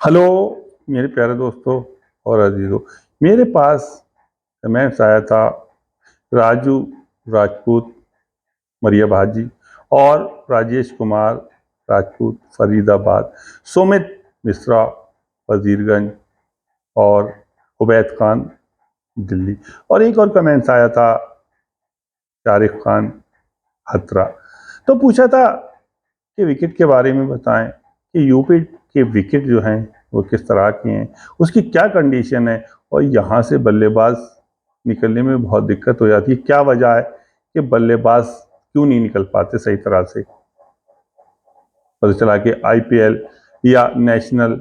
Hello मेरे प्यारे दोस्तों और अजीजों। मेरे पास कमेंट्स आया था राजू राजपूत मरिया भाजी और राजेश कुमार राजपूत फरीदाबाद, सुमित मिश्रा वजीरगंज और उबैद खान दिल्ली। और एक और कमेंट्स आया था शारिक खान हथरा। तो पूछा था कि विकेट के बारे में बताएं कि यूपी के विकेट जो हैं वो किस तरह के हैं, उसकी क्या कंडीशन है और यहाँ से बल्लेबाज निकलने में बहुत दिक्कत हो जाती है। क्या वजह है कि बल्लेबाज क्यों नहीं निकल पाते सही तरह से, पता चला कि आईपीएल या नेशनल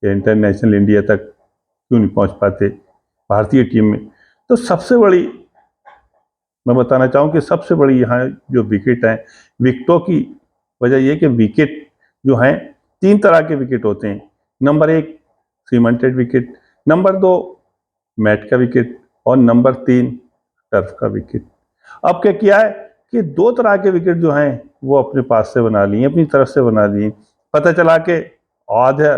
या इंटरनेशनल इंडिया तक क्यों नहीं पहुंच पाते भारतीय टीम में। तो सबसे बड़ी मैं बताना चाहूँ कि सबसे बड़ी यहाँ जो विकेट हैं, विकेटों की वजह यह कि विकेट जो हैं तीन तरह के विकेट होते हैं। नंबर एक सीमेंटेड विकेट, नंबर दो मैट का विकेट और नंबर तीन टर्फ का विकेट। अब क्या किया है कि दो तरह के विकेट जो हैं वो अपने पास से बना लिए, अपनी तरफ से बना लिए। पता चला कि आधा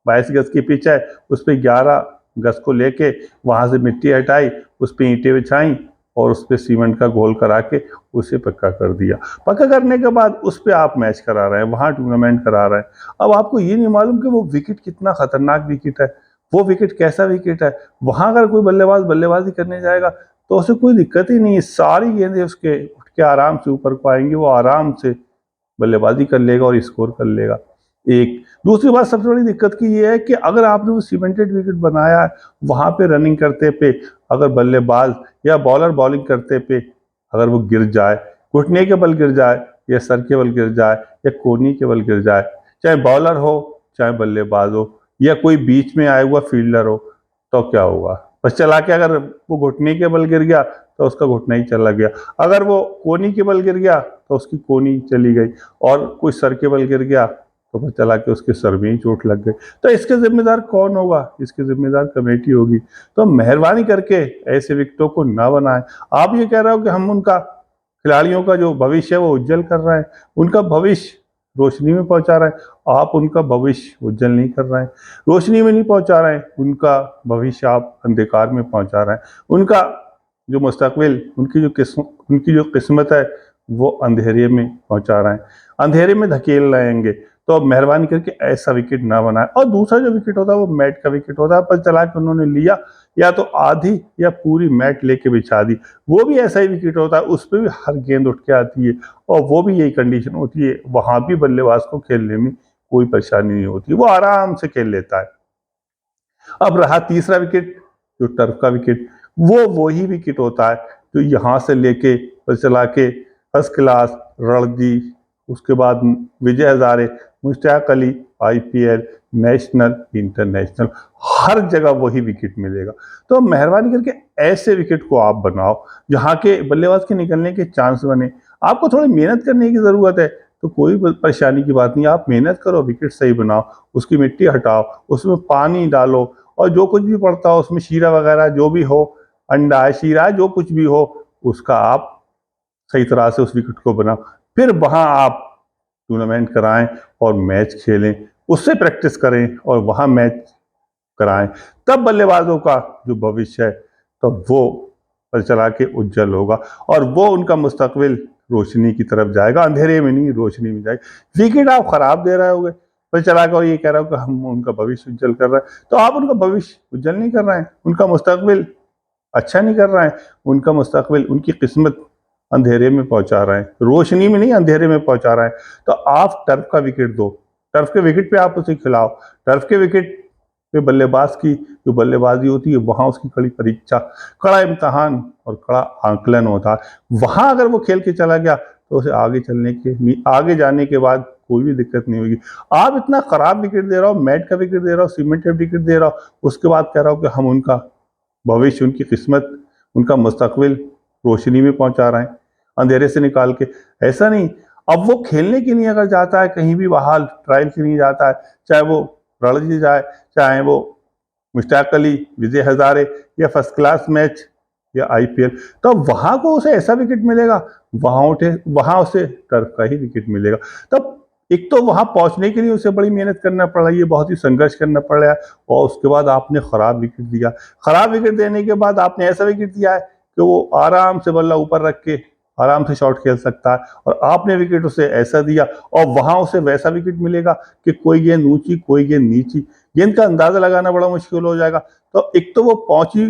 22 गज की पिच है, उस पर 11 गज को लेके वहां से मिट्टी हटाई, उस पर ईंटें बिछाई और उस पर सीमेंट का घोल करा के उसे पक्का कर दिया। पक्का करने के बाद उस पर आप मैच करा रहे हैं, वहां टूर्नामेंट करा रहे हैं। अब आपको ये नहीं मालूम कि वो विकेट कितना खतरनाक विकेट है, वो विकेट कैसा विकेट है। वहां अगर कोई बल्लेबाज बल्लेबाजी करने जाएगा तो उसे कोई दिक्कत ही नहीं है, सारी गेंदें उसके उठ के आराम से ऊपर को आएंगी, वो आराम से बल्लेबाजी कर लेगा और स्कोर कर लेगा। एक दूसरी बात सबसे बड़ी दिक्कत की ये है कि अगर आपने वो सीमेंटेड विकेट बनाया है, वहां पे रनिंग करते पे अगर बल्लेबाज या बॉलर बॉलिंग करते पे अगर वो गिर जाए, घुटने के बल गिर जाए या सर के बल गिर जाए या कोहनी के बल गिर जाए, चाहे बॉलर हो चाहे बल्लेबाज हो या कोई बीच में आया हुआ फील्डर हो, तो क्या होगा। बस चला के अगर वो घुटने के बल गिर गया तो उसका घुटना ही चला गया, अगर वो कोहनी के बल गिर गया तो उसकी कोहनी चली गई, और कोई सर के बल गिर गया तो पता चला कि उसके सर में ही चोट लग गई। तो इसके जिम्मेदार कौन होगा? इसके जिम्मेदार कमेटी होगी। तो मेहरबानी करके ऐसे विकेटों को ना बनाएं। आप ये कह रहे हो कि हम उनका खिलाड़ियों का जो भविष्य है वो उज्जवल कर रहे हैं, उनका भविष्य रोशनी में पहुंचा रहे हैं। आप उनका भविष्य उज्जवल नहीं कर रहे हैं, रोशनी में नहीं पहुंचा रहे हैं, उनका भविष्य आप अंधकार में पहुंचा रहे हैं। उनका जो मुस्तकबिल, उनकी जो किस्मत है वो अंधेरे में पहुंचा रहे हैं, अंधेरे में धकेल रहेंगे। तो अब मेहरबानी करके ऐसा विकेट ना बनाए। और दूसरा जो विकेट होता है वो मैट का विकेट होता है। पर चला के उन्होंने लिया या तो आधी या पूरी मैट लेके बिछा दी, वो भी ऐसा ही विकेट होता है, उस पर भी हर गेंद उठ के आती है और वो भी यही कंडीशन होती है। वहां भी बल्लेबाज को खेलने में कोई परेशानी नहीं होती, वो आराम से खेल लेता है। अब रहा तीसरा विकेट जो टर्फ का विकेट, वो वही विकेट होता है जो यहाँ से लेके चला के फर्स्ट क्लास, रणजी, उसके बाद Vijay Hazare, Mushtaq Ali, IPL, national, international, हर जगह वही विकेट मिलेगा। तो मेहरबानी करके ऐसे विकेट को आप बनाओ जहाँ के बल्लेबाज के निकलने के चांस बने। आपको थोड़ी मेहनत करने की जरूरत है, तो कोई परेशानी की बात नहीं, आप मेहनत करो, विकेट सही बनाओ, उसकी मिट्टी हटाओ, उसमें पानी डालो और जो कुछ भी पड़ता हो उसमें शीरा वगैरह जो भी हो, अंडा है, शीरा है, जो कुछ भी हो उसका आप सही तरह से उस विकेट को बनाओ। फिर वहां आप टूर्नामेंट कराएं और मैच खेलें, उससे प्रैक्टिस करें और वहां मैच कराएं। तब बल्लेबाजों का जो भविष्य है तो वो पर चला के उज्जवल होगा और वो उनका मुस्तकबिल रोशनी की तरफ जाएगा, अंधेरे में नहीं रोशनी में जाएगा। विकेट आप खराब दे रहे होगे, पर चला कर ये कह रहे हो कि हम उनका भविष्य उज्जवल कर रहे हैं, तो आप उनका भविष्य उज्जवल नहीं कर रहे हैं, उनका मुस्तकबिल अच्छा नहीं कर रहे हैं, उनका मुस्तकबिल, उनकी किस्मत अंधेरे में पहुंचा रहे हैं, रोशनी में नहीं अंधेरे में पहुंचा रहे हैं। तो आप टर्फ का विकेट दो, टर्फ के विकेट पे आप उसे खिलाओ। टर्फ के विकेट पे बल्लेबाज की जो बल्लेबाजी होती है वहां उसकी कड़ी परीक्षा, कड़ा इम्तहान और कड़ा आंकलन होता है। वहां अगर वो खेल के चला गया तो उसे आगे जाने के बाद कोई भी दिक्कत नहीं होगी। आप इतना खराब विकेट दे रहा हो, मैट का विकेट दे रहा हो, सीमेंटेड विकेट दे रहा हो, उसके बाद कह रहा हो कि हम उनका भविष्य, उनकी किस्मत, उनका मुस्तकबिल रोशनी में पहुंचा रहे हैं अंधेरे से निकाल के। ऐसा नहीं। अब वो खेलने के लिए अगर जाता है कहीं भी बाहर ट्रायल के लिए जाता है, चाहे वो रणजी जाए, चाहे वो मुश्ताक अली, विजय हजारे या फर्स्ट क्लास मैच या आईपीएल, तो वहां को उसे ऐसा विकेट मिलेगा, वहां उसे टर्फ का ही विकेट मिलेगा। तब एक तो वहां पहुंचने के लिए उसे बड़ी मेहनत करना पड़ रही है, बहुत ही संघर्ष करना पड़ रहा है, और उसके बाद आपने खराब विकेट दिया। खराब विकेट देने के बाद आपने ऐसा विकेट दिया है कि वो आराम से बल्ला ऊपर रख के आराम से शॉट खेल सकता है, और आपने विकेट उसे ऐसा दिया, और वहां उसे वैसा विकेट मिलेगा कि कोई गेंद ऊंची कोई गेंद नीची, गेंद का अंदाजा लगाना बड़ा मुश्किल हो जाएगा। तो एक तो वो पहुंची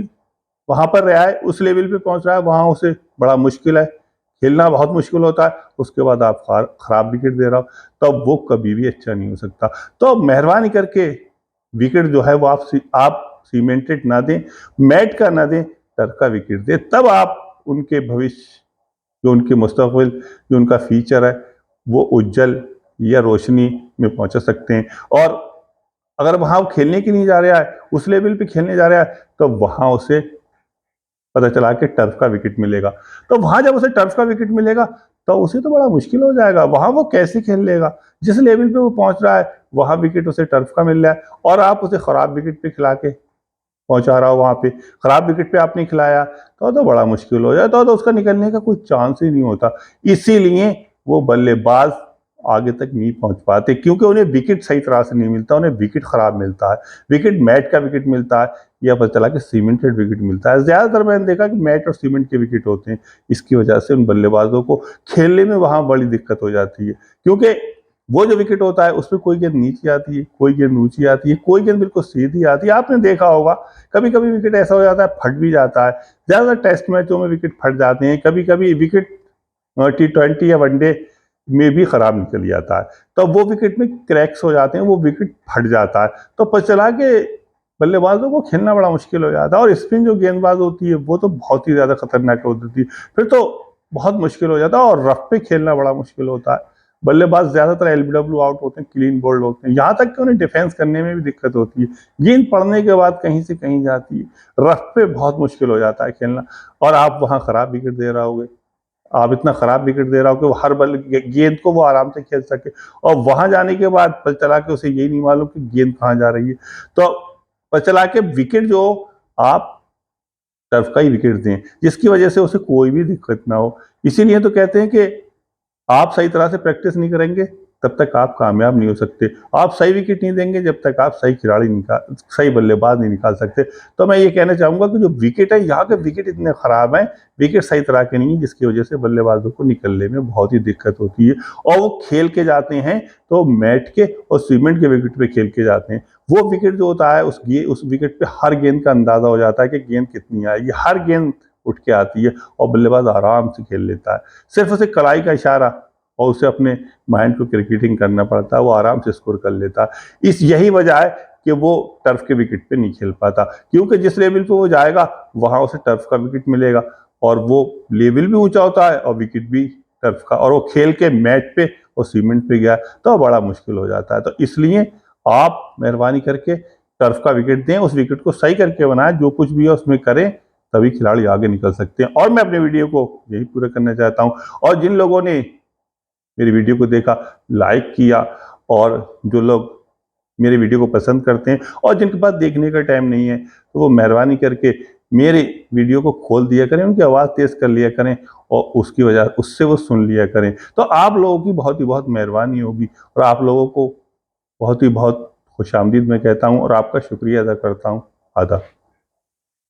वहां पर रहा है, उस लेवल पे पहुंच रहा है, वहां उसे बड़ा मुश्किल है, खेलना बहुत मुश्किल होता है। उसके बाद आप खराब विकेट दे रहा हो, तब वो कभी भी अच्छा नहीं हो सकता। तो मेहरबानी करके विकेट जो है वो आप सीमेंटेड ना दें, मैट का ना दें, टर्फ का विकेट दें, तब आप उनके भविष्य, जो उनके मुस्तकबिल, जो उनका फ्यूचर है, वो उज्जवल या रोशनी में पहुंचा सकते हैं। और अगर वहां वो खेलने के लिए जा रहा है, उस लेवल पे खेलने जा रहा है, तो वहां उसे पता चला कि टर्फ का विकेट मिलेगा। तो वहां जब उसे टर्फ का विकेट मिलेगा, तो उसे तो बड़ा मुश्किल हो जाएगा, वहां वो कैसे खेल लेगा। जिस लेवल पे वो पहुंच रहा है, वहां विकेट उसे टर्फ का मिल रहा है, और आप उसे खराब विकेट पे खिला के पहुंचा रहा हो, वहां पे खराब विकेट पे आपने खिलाया, तो बड़ा मुश्किल हो जाए, तो उसका निकलने का कोई चांस ही नहीं होता। इसीलिए वो बल्लेबाज आगे तक नहीं पहुंच पाते, क्योंकि उन्हें विकेट सही तरह से नहीं मिलता, उन्हें विकेट खराब मिलता है, विकेट मैट का विकेट मिलता है, या पता चला कि सीमेंटेड विकेट मिलता है। ज्यादातर मैंने देखा कि मैट और सीमेंट के विकेट होते हैं। इसकी वजह से उन बल्लेबाजों को खेलने में वहां बड़ी दिक्कत हो जाती है, क्योंकि वो जो विकेट होता है उसमें कोई गेंद नीचे आती है, कोई गेंद ऊंची आती है, कोई गेंद बिल्कुल सीधी आती है। आपने देखा होगा कभी कभी विकेट ऐसा हो जाता है फट भी जाता है, ज्यादातर टेस्ट मैचों में विकेट फट जाते हैं, कभी कभी विकेट T20 या वनडे में भी खराब निकल जाता है, तो वो विकेट में क्रैक्स हो जाते हैं, वो विकेट फट जाता है, तो पता चला के बल्लेबाजों को खेलना बड़ा मुश्किल हो जाता है। और स्पिन जो गेंदबाज होती है वो तो बहुत ही ज्यादा खतरनाक होती है, फिर तो बहुत मुश्किल हो जाता है, और रफ पे खेलना बड़ा मुश्किल होता है। बल्लेबाज ज्यादातर एलबीडब्ल्यू आउट होते हैं, क्लीन बोल्ड होते हैं, यहाँ तक कि उन्हें डिफेंस करने में भी दिक्कत होती है, गेंद पड़ने के बाद कहीं से कहीं जाती है, रफ पे बहुत मुश्किल हो जाता है खेलना। और आप वहां खराब विकेट दे रहे होगे, आप इतना खराब विकेट दे रहा हो कि वो हर बल गेंद को वो आराम से खेल सके, और वहां जाने के बाद पता चला कि उसे यही नहीं मालूम कि गेंद कहाँ जा रही है, तो पता चला कि विकेट जो आप टर्फ का ही विकेट दें, जिसकी वजह से उसे कोई भी दिक्कत ना हो। इसीलिए तो कहते हैं कि आप सही तरह से प्रैक्टिस नहीं करेंगे तब तक आप कामयाब नहीं हो सकते, आप सही विकेट नहीं देंगे जब तक आप सही बल्लेबाज नहीं निकाल सकते। तो मैं ये कहना चाहूंगा कि जो विकेट है, यहाँ के विकेट इतने खराब हैं, विकेट सही तरह के नहीं है, जिसकी वजह से बल्लेबाजों को निकलने में बहुत ही दिक्कत होती है, और वो खेल के जाते हैं तो मैट के और सीमेंट के विकेट पे खेल के जाते हैं। वो विकेट जो होता है, उस विकेट पे हर गेंद का अंदाजा हो जाता है कि गेंद कितनी आएगी, हर गेंद उठ के आती है, और बल्लेबाज आराम से खेल लेता है। सिर्फ उसे कलाई का इशारा और उसे अपने माइंड को क्रिकेटिंग करना पड़ता है, वो आराम से स्कोर कर लेता है। यही वजह है कि वो टर्फ के विकेट पे नहीं खेल पाता, क्योंकि जिस लेवल पे वो जाएगा वहां उसे टर्फ का विकेट मिलेगा, और वो लेवल भी ऊंचा होता है और विकेट भी टर्फ का, और वो खेल के मैच पे और सीमेंट पे गया तो बड़ा मुश्किल हो जाता है। तो इसलिए आप मेहरबानी करके टर्फ का विकेट दें, उस विकेट को सही करके बनाएं, जो कुछ भी है उसमें करें, तभी खिलाड़ी आगे निकल सकते हैं। और मैं अपने वीडियो को यही पूरा करना चाहता हूँ, और जिन लोगों ने मेरी वीडियो को देखा, लाइक किया, और जो लोग मेरे वीडियो को पसंद करते हैं और जिनके पास देखने का टाइम नहीं है, तो वो मेहरबानी करके मेरे वीडियो को खोल दिया करें, उनकी आवाज़ तेज़ कर लिया करें, और उसकी वजह उससे वो सुन लिया करें, तो आप लोगों की बहुत ही बहुत मेहरबानी होगी, और आप लोगों को बहुत ही बहुत खुशामदीद मैं कहता हूँ, और आपका शुक्रिया अदा करता हूँ। आदाब।